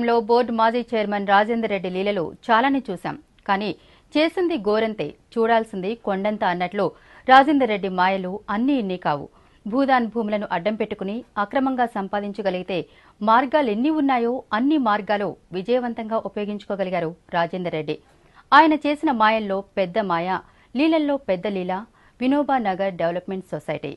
లో బోర్డు మాజీ చైర్మన్ రాజేందర్ రెడ్డి లీలలు చాలానే చూశాం. కానీ చేసింది గోరంతే, చూడాల్సింది కొండంత అన్నట్లు రాజేందర్ రెడ్డి మాయలు అన్నీ ఇన్ని కావు. భూదాన్ భూములను అడ్డం పెట్టుకుని అక్రమంగా సంపాదించగలిగితే మార్గాలెన్ని ఉన్నాయో అన్ని మార్గాలు విజయవంతంగా ఉపయోగించుకోగలిగారు రాజేందర్ రెడ్డి. ఆయన చేసిన మాయల్లో పెద్ద మాయ, లీలల్లో పెద్ద లీల Vinoba Nagar development society.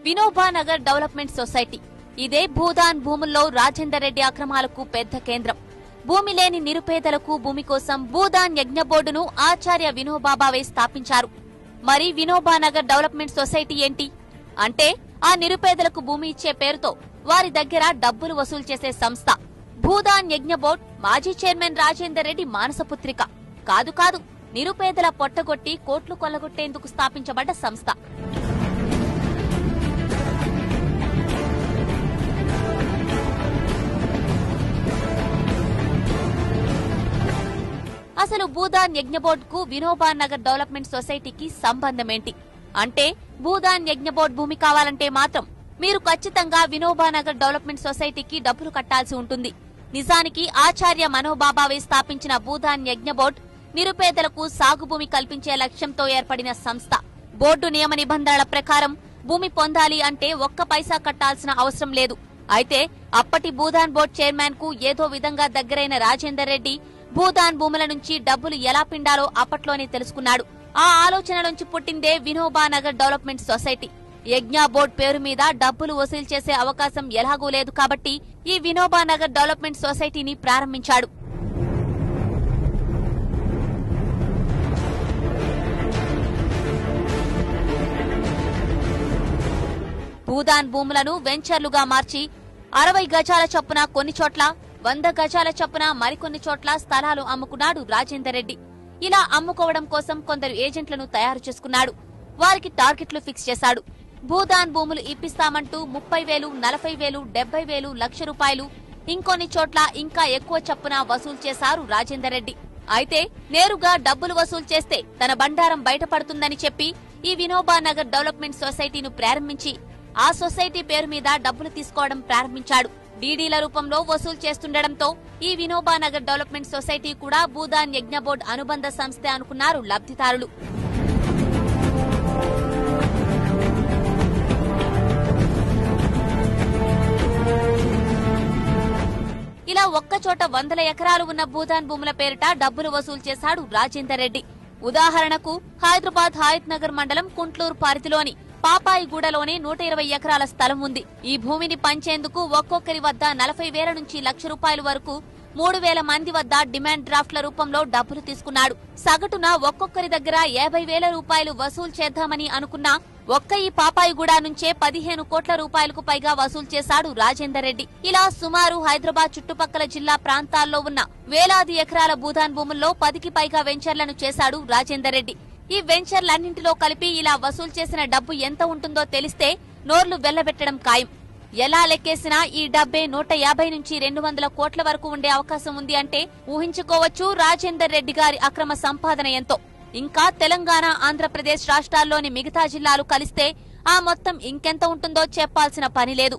Vinoba Nagar development society ఇదే భూదాన్ భూముల్లో రాజేందర్ రెడ్డి అక్రమాలకు పెద్ద కేంద్రం. భూమి లేని నిరుపేదలకు భూమి కోసం భూదాన్ యజ్ఞ బోర్డును ఆచార్య వినోబాబావే స్థాపించారు. మరి వినోబా నగర్ డెవలప్మెంట్ సొసైటీ ఏంటి అంటే, ఆ నిరుపేదలకు భూమి ఇచ్చే పేరుతో వారి దగ్గర డబ్బులు వసూలు చేసే సంస్థ. భూదాన్ యజ్ఞ బోర్డు మాజీ చైర్మన్ రాజేందర్ రెడ్డి మానసపుత్రిక కాదు కాదు, నిరుపేదల పొట్టగొట్టి కోట్లు కొల్లగొట్టేందుకు స్థాపించబడ్డ సంస్థ. అసలు భూదాన్ యజ్ఞ బోర్డుకు వినోబా నగర్ డెవలప్మెంట్ సొసైటీకి సంబంధమేంటి అంటే, భూదాన్ యజ్ఞ బోర్డు భూమి కావాలంటే మాత్రం మీరు ఖచ్చితంగా వినోబా నగర్ డెవలప్మెంట్ సొసైటీకి డబ్బులు కట్టాల్సి ఉంటుంది. నిజానికి ఆచార్య మనోబాబావే స్థాపించిన భూదాన్ యజ్ఞ బోర్డు నిరుపేదలకు సాగు భూమి కల్పించే లక్ష్యంతో ఏర్పడిన సంస్థ. బోర్డు నియమ నిబంధనల ప్రకారం భూమి పొందాలి అంటే ఒక్క పైసా కట్టాల్సిన అవసరం లేదు. అయితే అప్పటి భూదాన్ బోర్డు చైర్మన్ కు ఏదో విధంగా దగ్గరైన రాజేందర్ రెడ్డి భూదాన్ భూముల నుంచి డబ్బులు ఎలా పిండాలో అప్పట్లోనే తెలుసుకున్నాడు. ఆ ఆలోచన నుంచి పుట్టిందే వినోబా నగర్ డెవలప్మెంట్ సొసైటీ. యజ్ఞ బోర్డు పేరు మీద డబ్బులు వసూలు చేసే అవకాశం ఎలాగూ లేదు కాబట్టి ఈ వినోబా నగర్ డెవలప్మెంట్ సొసైటీని ప్రారంభించాడు. భూదాన్ భూములను వెంచర్లుగా మార్చి 60 గజాల చొప్పున కొన్ని చోట్ల, 100 గజాల చొప్పున మరికొన్ని చోట్ల స్థలాలు అమ్ముకున్నాడు రాజేందర్ రెడ్డి. ఇలా అమ్ముకోవడం కోసం కొందరు ఏజెంట్లను తయారు చేసుకున్నాడు. వారికి టార్గెట్లు ఫిక్స్ చేశాడు. భూదాన్ భూములు ఇప్పిస్తామంటూ 30,000, 40,000, 70,000, ₹1,00,000 ఇంకొన్ని చోట్ల ఇంకా ఎక్కువ చొప్పున వసూలు చేశారు రాజేందర్ రెడ్డి. అయితే నేరుగా డబ్బులు వసూలు చేస్తే తన బండారం బయటపడుతుందని చెప్పి ఈ వినోబా నగర్ డెవలప్మెంట్ సొసైటీను ప్రారంభించి ఆ సొసైటీ పేరు మీద డబ్బులు తీసుకోవడం ప్రారంభించాడు. డీడీల రూపంలో వసూలు చేస్తుండటంతో ఈ వినోబా నగర్ డెవలప్మెంట్ సొసైటీ కూడా భూదాన్ యజ్ఞ బోర్డు అనుబంధ సంస్థే అనుకున్నారు లబ్ధిదారులు. ఇలా ఒక్కచోట 100 ఎకరాలు ఉన్న భూదాన్ భూముల పేరిట డబ్బులు వసూలు చేశాడు రాజేందర్ రెడ్డి. ఉదాహరణకు హైదరాబాద్ హయత్ నగర్ మండలం కుంట్లూరు పరిధిలోని పాపాయిగూడలోనే 120 ఎకరాల స్థలం ఉంది. ఈ భూమిని పంచేందుకు ఒక్కొక్కరి వద్ద 40,000 నుంచి ₹1,00,000 వరకు 3,000 మంది వద్ద డిమాండ్ డ్రాఫ్ట్ల రూపంలో డబ్బులు తీసుకున్నాడు. సగటున ఒక్కొక్కరి దగ్గర ₹50,000 వసూలు చేద్దామని అనుకున్నా ఒక్క ఈ పాపాయిగూడ నుంచే 15 కోట్ల రూపాయలకు పైగా వసూలు చేశాడు రాజేందర్ రెడ్డి. ఇలా సుమారు హైదరాబాద్ చుట్టుపక్కల జిల్లా ప్రాంతాల్లో ఉన్న వేలాది ఎకరాల భూదాన్ భూముల్లో 10కి పైగా వెంచర్లను చేశాడు రాజేందర్ రెడ్డి. ఈ వెంచర్లన్నింటిలో కలిపి ఇలా వసూలు చేసిన డబ్బు ఎంత ఉంటుందో తెలిస్తే నోర్లు వెళ్లబెట్టడం ఖాయం. ఎలా లెక్కేసినా ఈ డబ్బే 150 నుంచి 200 కోట్ల వరకు ఉండే అవకాశం ఉంది అంటే ఊహించుకోవచ్చు రాజేందర్ రెడ్డి గారి అక్రమ సంపాదన ఎంతో. ఇంకా తెలంగాణ, ఆంధ్రప్రదేశ్ రాష్ట్రాల్లోని మిగతా జిల్లాలు కలిస్తే ఆ మొత్తం ఇంకెంత ఉంటుందో చెప్పాల్సిన పని లేదు.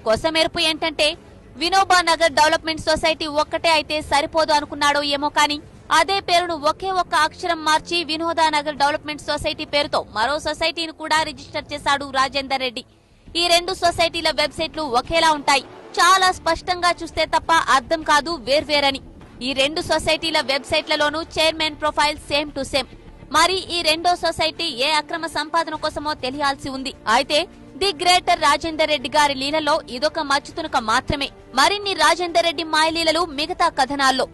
కొసమెరుపు ఏంటంటే, వినోబా నగర్ డెవలప్మెంట్ సొసైటీ ఒక్కటే అయితే సరిపోదు అనుకున్నాడో ఏమో కానీ అదే పేరును ఒకే ఒక్క అక్షరం మార్చి వినోదా నగర్ డెవలప్మెంట్ సొసైటీ పేరుతో మరో సొసైటీని కూడా రిజిస్టర్ చేశాడు రాజేందర్ రెడ్డి. ఈ రెండు సొసైటీల వెబ్సైట్లు ఒకేలా ఉంటాయి. చాలా స్పష్టంగా చూస్తే తప్ప అర్థం కాదు వేర్వేరని. ఈ రెండు సొసైటీల వెబ్సైట్లలోనూ chairman profile same to same. మరి ఈ రెండో సొసైటీ ఏ అక్రమ సంపాదన కోసమో తెలియాల్సి ఉంది. అయితే ది గ్రేటర్ రాజేందర్ రెడ్డి గారి లీలలో ఇదొక మచ్చుతునక మాత్రమే. మరిన్ని రాజేందర్ రెడ్డి మాయలీలలు మిగతా కథనాల్లో.